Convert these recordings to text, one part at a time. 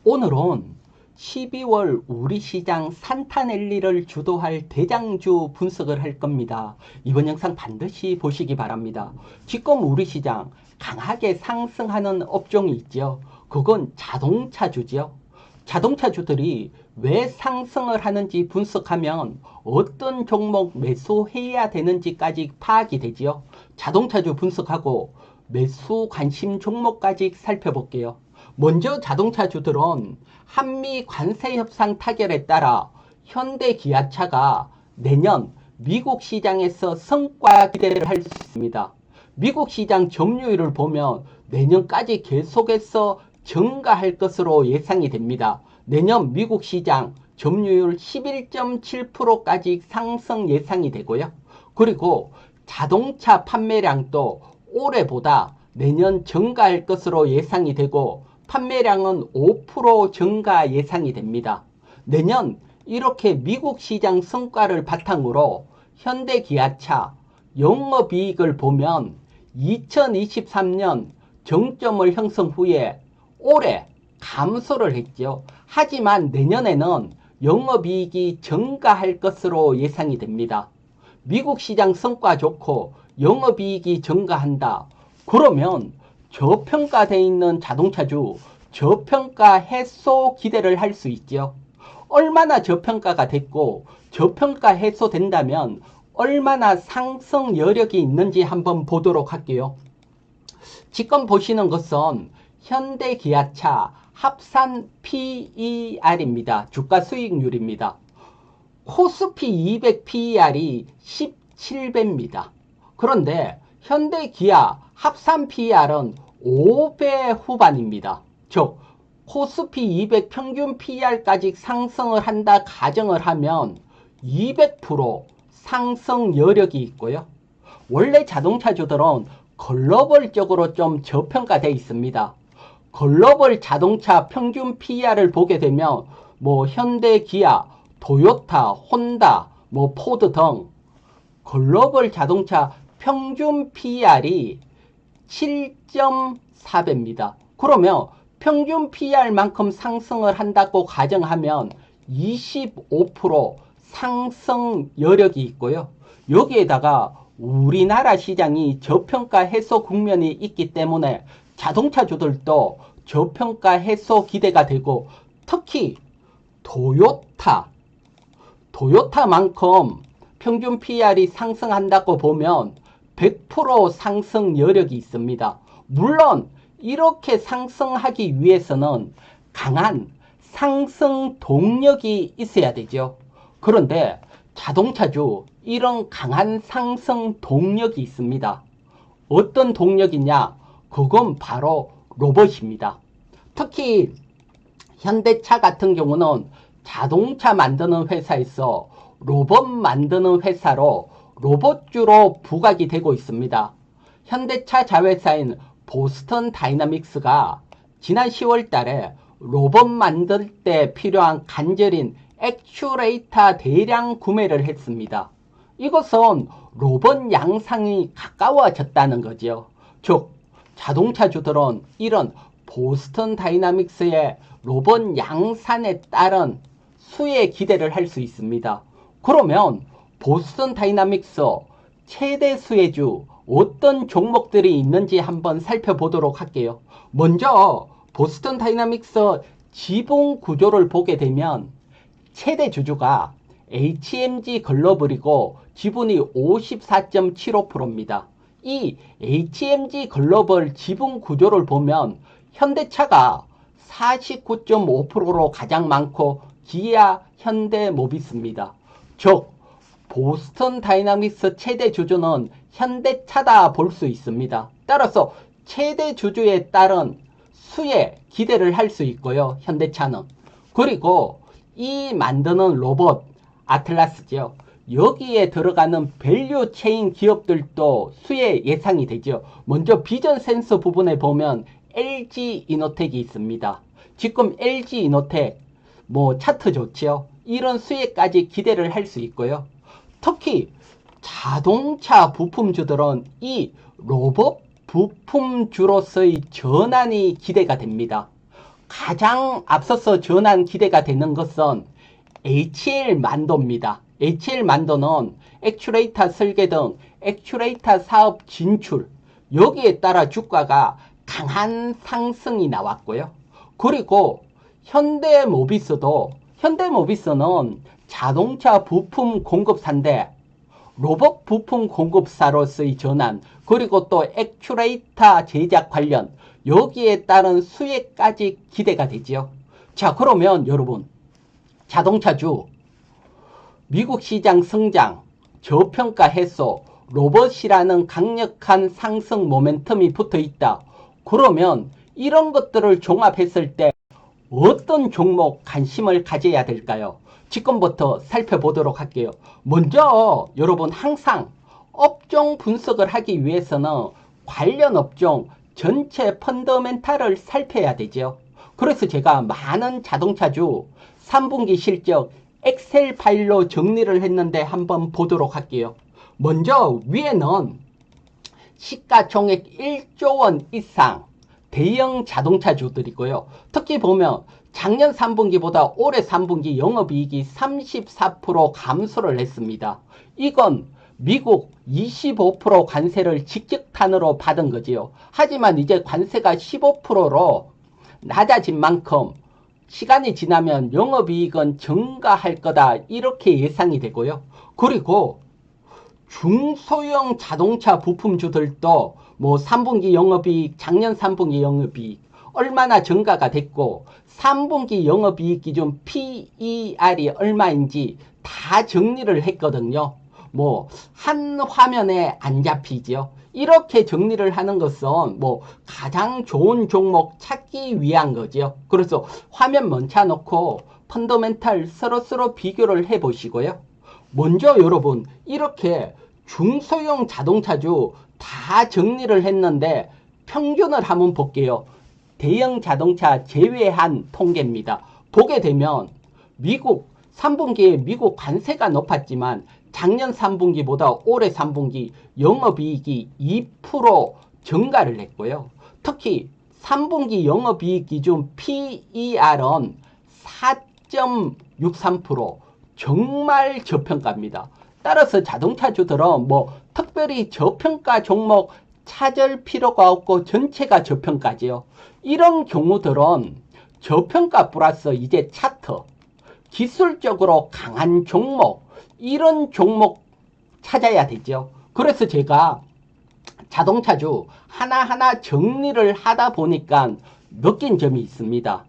오늘은 12월 우리 시장 산타넬리를 주도할 대장주 분석을 할 겁니다. 이번 영상 반드시 보시기 바랍니다. 지금 우리 시장 강하게 상승하는 업종이 있죠. 그건 자동차주죠. 자동차주들이 왜 상승을 하는지 분석하면 어떤 종목 매수해야 되는지까지 파악이 되지요. 자동차주 분석하고 매수 관심 종목까지 살펴볼게요. 먼저 자동차주들은 한미 관세 협상 타결에 따라 현대 기아차가 내년 미국 시장에서 성과 기대를 할 수 있습니다. 미국 시장 점유율을 보면 내년까지 계속해서 증가할 것으로 예상이 됩니다. 내년 미국 시장 점유율 11.7%까지 상승 예상이 되고요. 그리고 자동차 판매량도 올해보다 내년 증가할 것으로 예상이 되고 판매량은 5% 증가 예상이 됩니다. 내년 이렇게 미국 시장 성과를 바탕으로 현대기아차 영업이익을 보면 2023년 정점을 형성 후에 올해 감소를 했죠. 하지만 내년에는 영업이익이 증가할 것으로 예상이 됩니다. 미국 시장 성과 좋고 영업이익이 증가한다. 그러면 저평가되어 있는 자동차주 저평가 해소 기대를 할 수 있죠. 얼마나 저평가가 됐고 저평가 해소된다면 얼마나 상승 여력이 있는지 한번 보도록 할게요. 지금 보시는 것은 현대기아차 합산 PER입니다. 주가 수익률입니다. 코스피 200 PER이 17배입니다. 그런데 현대기아 합산 PER은 5배 후반입니다. 즉 코스피 200 평균 PER까지 상승을 한다 가정을 하면 200% 상승 여력이 있고요. 원래 자동차주들은 글로벌적으로 좀 저평가되어 있습니다. 글로벌 자동차 평균 PER을 보게 되면 현대, 기아, 토요타, 혼다, 포드 등 글로벌 자동차 평균 PER이 7.4배입니다. 그러면 평균 PER만큼 상승을 한다고 가정하면 25% 상승 여력이 있고요. 여기에다가 우리나라 시장이 저평가 해소 국면이 있기 때문에 자동차주들도 저평가 해소 기대가 되고 특히 토요타만큼 평균 PER이 상승한다고 보면 100% 상승 여력이 있습니다. 물론 이렇게 상승하기 위해서는 강한 상승 동력이 있어야 되죠. 그런데 자동차주 이런 강한 상승 동력이 있습니다. 어떤 동력이냐? 그건 바로 로봇입니다. 특히 현대차 같은 경우는 자동차 만드는 회사에서 로봇 만드는 회사로 로봇주로 부각이 되고 있습니다. 현대차 자회사인 보스턴 다이나믹스가 지난 10월 달에 로봇 만들 때 필요한 간절인 액추레이터 대량 구매를 했습니다. 이것은 로봇 양상이 가까워졌다는 거죠. 즉 자동차주들은 이런 보스턴 다이나믹스의 로봇 양산에 따른 수혜 기대를 할 수 있습니다. 그러면 보스턴 다이나믹스 최대 수혜주 어떤 종목들이 있는지 한번 살펴보도록 할게요. 먼저 보스턴 다이나믹스 지분 구조를 보게 되면 최대 주주가 HMG 글로벌이고 지분이 54.75%입니다. 이 HMG 글로벌 지분 구조를 보면 현대차가 49.5%로 가장 많고 기아, 현대, 모비스입니다. 즉 보스턴 다이나믹스 최대 주주는 현대차다 볼 수 있습니다. 따라서 최대 주주에 따른 수혜 기대를 할 수 있고요. 현대차는. 그리고 이 만드는 로봇 아틀라스죠. 여기에 들어가는 밸류 체인 기업들도 수혜 예상이 되죠. 먼저 비전 센서 부분에 보면 LG 이노텍이 있습니다. 지금 LG 이노텍 차트 좋지요. 이런 수혜까지 기대를 할 수 있고요. 특히 자동차 부품주들은 이 로봇 부품주로서의 전환이 기대가 됩니다. 가장 앞서서 전한 기대가 되는 것은 HL만도입니다. HL만도는 액추레이터 설계 등 액추레이터 사업 진출, 여기에 따라 주가가 강한 상승이 나왔고요. 그리고 현대모비스는 자동차 부품 공급사인데 로봇 부품 공급사로서의 전환, 그리고 또 액추레이터 제작 관련, 여기에 따른 수혜까지 기대가 되지요. 자, 그러면 여러분, 자동차주 미국 시장 성장, 저평가 해소, 로봇이라는 강력한 상승 모멘텀이 붙어 있다. 그러면 이런 것들을 종합했을 때 어떤 종목 관심을 가져야 될까요? 지금부터 살펴보도록 할게요. 먼저 여러분, 항상 업종 분석을 하기 위해서는 관련 업종 전체 펀더멘탈을 살펴야 되죠. 그래서 제가 많은 자동차주 3분기 실적 엑셀 파일로 정리를 했는데 한번 보도록 할게요. 먼저 위에는 시가총액 1조 원 이상 대형 자동차주들이고요. 특히 보면 작년 3분기보다 올해 3분기 영업이익이 34% 감소를 했습니다. 이건 미국 25% 관세를 직격탄으로 받은 거지요. 하지만 이제 관세가 15%로 낮아진 만큼 시간이 지나면 영업이익은 증가할 거다, 이렇게 예상이 되고요. 그리고 중소형 자동차 부품주들도 뭐 3분기 영업이익, 작년 3분기 영업이익 얼마나 증가가 됐고 3분기 영업이익 기준 PER이 얼마인지 다 정리를 했거든요. 뭐 한 화면에 안 잡히죠. 이렇게 정리를 하는 것은 뭐 가장 좋은 종목 찾기 위한 거죠. 그래서 화면 멈춰놓고 펀더멘탈 서로 비교를 해 보시고요. 먼저 여러분, 이렇게 중소형 자동차주 다 정리를 했는데 평균을 한번 볼게요. 대형 자동차 제외한 통계입니다. 보게 되면 미국 3분기에 미국 관세가 높았지만 작년 3분기보다 올해 3분기 영업이익이 2% 증가를 했고요. 특히 3분기 영업이익 기준 PER은 4.63%, 정말 저평가입니다. 따라서 자동차주들은 뭐 특별히 저평가 종목 찾을 필요가 없고 전체가 저평가지요. 이런 경우들은 저평가 플러스 이제 차트, 기술적으로 강한 종목, 이런 종목 찾아야 되죠. 그래서 제가 자동차주 하나하나 정리를 하다 보니까 느낀 점이 있습니다.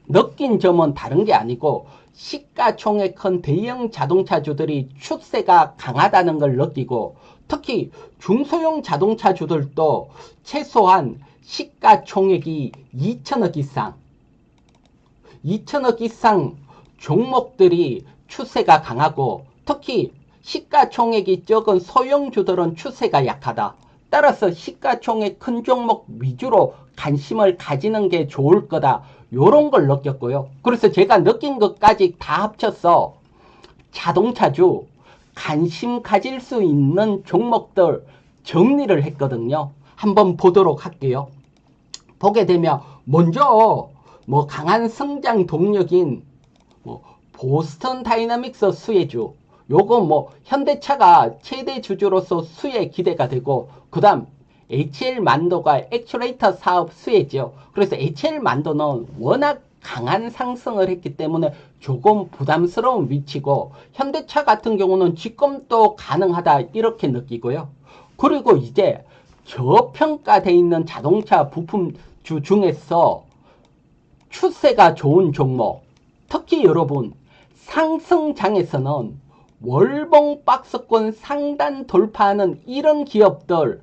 느낀 점은 다른 게 아니고 시가총액 큰 대형 자동차주들이 추세가 강하다는 걸 느끼고, 특히 중소형 자동차주들도 최소한 시가총액이 2천억 이상 종목들이 추세가 강하고, 특히 시가총액이 적은 소형주들은 추세가 약하다. 따라서 시가총액 큰 종목 위주로 관심을 가지는 게 좋을 거다, 요런 걸 느꼈고요. 그래서 제가 느낀 것까지 다 합쳐서 자동차주 관심 가질 수 있는 종목들 정리를 했거든요. 한번 보도록 할게요. 보게 되면 먼저 뭐 강한 성장 동력인 뭐 보스턴 다이나믹스 수혜주, 요거 뭐 현대차가 최대 주주로서 수혜 기대가 되고, 그 다음 HL만도가 액추레이터 사업 수혜죠. 그래서 HL만도는 워낙 강한 상승을 했기 때문에 조금 부담스러운 위치고, 현대차 같은 경우는 지금도 가능하다, 이렇게 느끼고요. 그리고 이제 저평가되어 있는 자동차 부품주 중에서 추세가 좋은 종목, 특히 여러분 상승장에서는 월봉 박스권 상단 돌파하는 이런 기업들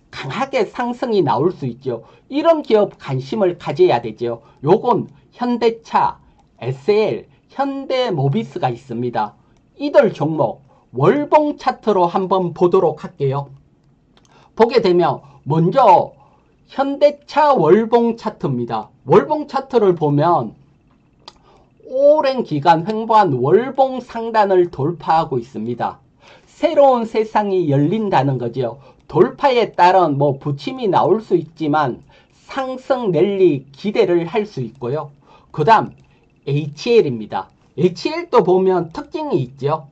강하게 상승이 나올 수 있죠. 이런 기업 관심을 가져야 되죠. 요건 현대차, SL, 현대모비스가 있습니다. 이들 종목 월봉 차트로 한번 보도록 할게요. 보게 되면 먼저 현대차 월봉 차트입니다. 월봉 차트를 보면 오랜 기간 횡보한 월봉 상단을 돌파하고 있습니다. 새로운 세상이 열린다는 거죠. 돌파에 따른 뭐 부침이 나올 수 있지만 상승 랠리 기대를 할 수 있고요. 그 다음 HL입니다. HL도 보면 특징이 있죠.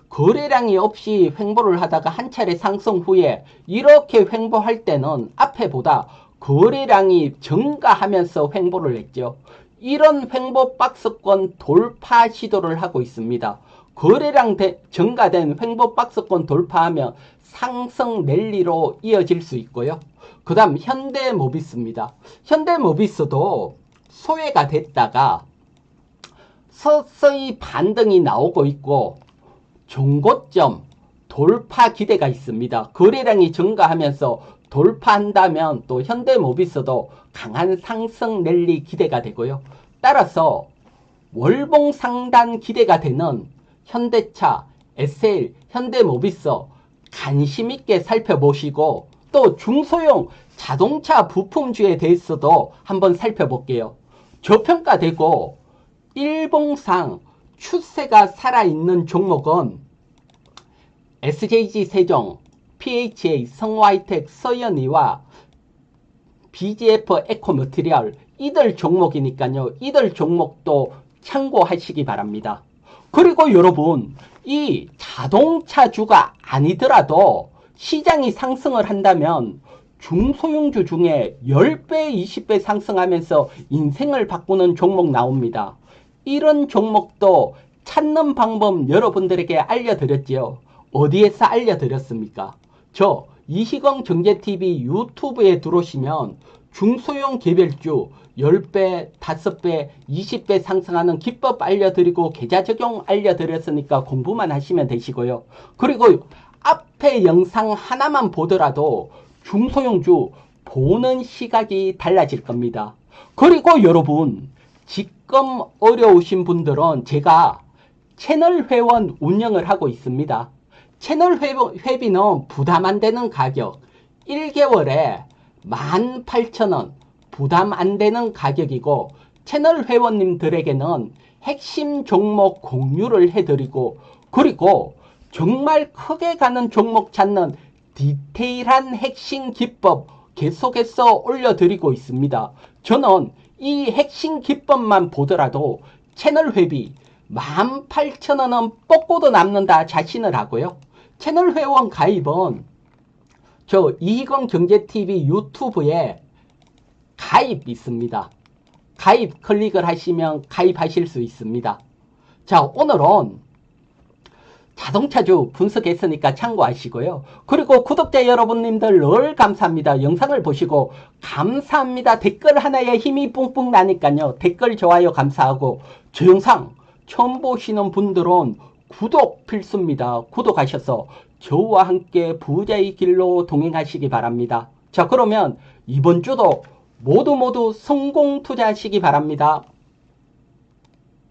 거래량이 없이 횡보를 하다가 한 차례 상승 후에 이렇게 횡보할 때는 앞에보다 거래량이 증가하면서 횡보를 했죠. 이런 횡보 박스권 돌파 시도를 하고 있습니다. 거래량 증가된 횡보 박스권 돌파하면 상승 랠리로 이어질 수 있고요. 그 다음 현대모비스입니다. 현대모비스도 소외가 됐다가 서서히 반등이 나오고 있고 종고점 돌파 기대가 있습니다. 거래량이 증가하면서 돌파한다면 또 현대모비스도 강한 상승 랠리 기대가 되고요. 따라서 월봉 상단 기대가 되는 현대차, SL, 현대모비스 관심 있게 살펴보시고 또 중소형 자동차 부품주에 대해서도 한번 살펴볼게요. 저평가되고 일봉상 추세가 살아있는 종목은 SJG 세종, PHA, 성화이텍, 서현이와 BGF 에코머티리얼 이들 종목이니까요. 이들 종목도 참고하시기 바랍니다. 그리고 여러분 이 자동차주가 아니더라도 시장이 상승을 한다면 중소형주 중에 10배, 20배 상승하면서 인생을 바꾸는 종목 나옵니다. 이런 종목도 찾는 방법 여러분들에게 알려드렸지요. 어디에서 알려드렸습니까? 저 이희광 경제TV 유튜브에 들어오시면 중소형 개별주 10배, 5배, 20배 상승하는 기법 알려드리고 계좌 적용 알려드렸으니까 공부만 하시면 되시고요. 그리고 앞에 영상 하나만 보더라도 중소형주 보는 시각이 달라질 겁니다. 그리고 여러분 지금 어려우신 분들은 제가 채널 회원 운영을 하고 있습니다. 채널 회비는 부담 안 되는 가격 1개월에 18,000원 부담 안 되는 가격이고 채널 회원님들에게는 핵심 종목 공유를 해드리고 그리고 정말 크게 가는 종목 찾는 디테일한 핵심 기법 계속해서 올려드리고 있습니다. 저는 이 핵심 기법만 보더라도 채널 회비 18,000원은 뽑고도 남는다 자신을 하고요. 채널 회원 가입은 저 이희광 경제TV 유튜브에 가입 있습니다. 가입 클릭을 하시면 가입하실 수 있습니다. 자, 오늘은 자동차주 분석했으니까 참고하시고요. 그리고 구독자 여러분님들 늘 감사합니다. 영상을 보시고 감사합니다. 댓글 하나에 힘이 뿡뿡 나니까요. 댓글 좋아요 감사하고 저 영상 처음 보시는 분들은 구독 필수입니다. 구독하셔서 저와 함께 부자의 길로 동행하시기 바랍니다. 자, 그러면 이번 주도 모두 성공 투자하시기 바랍니다.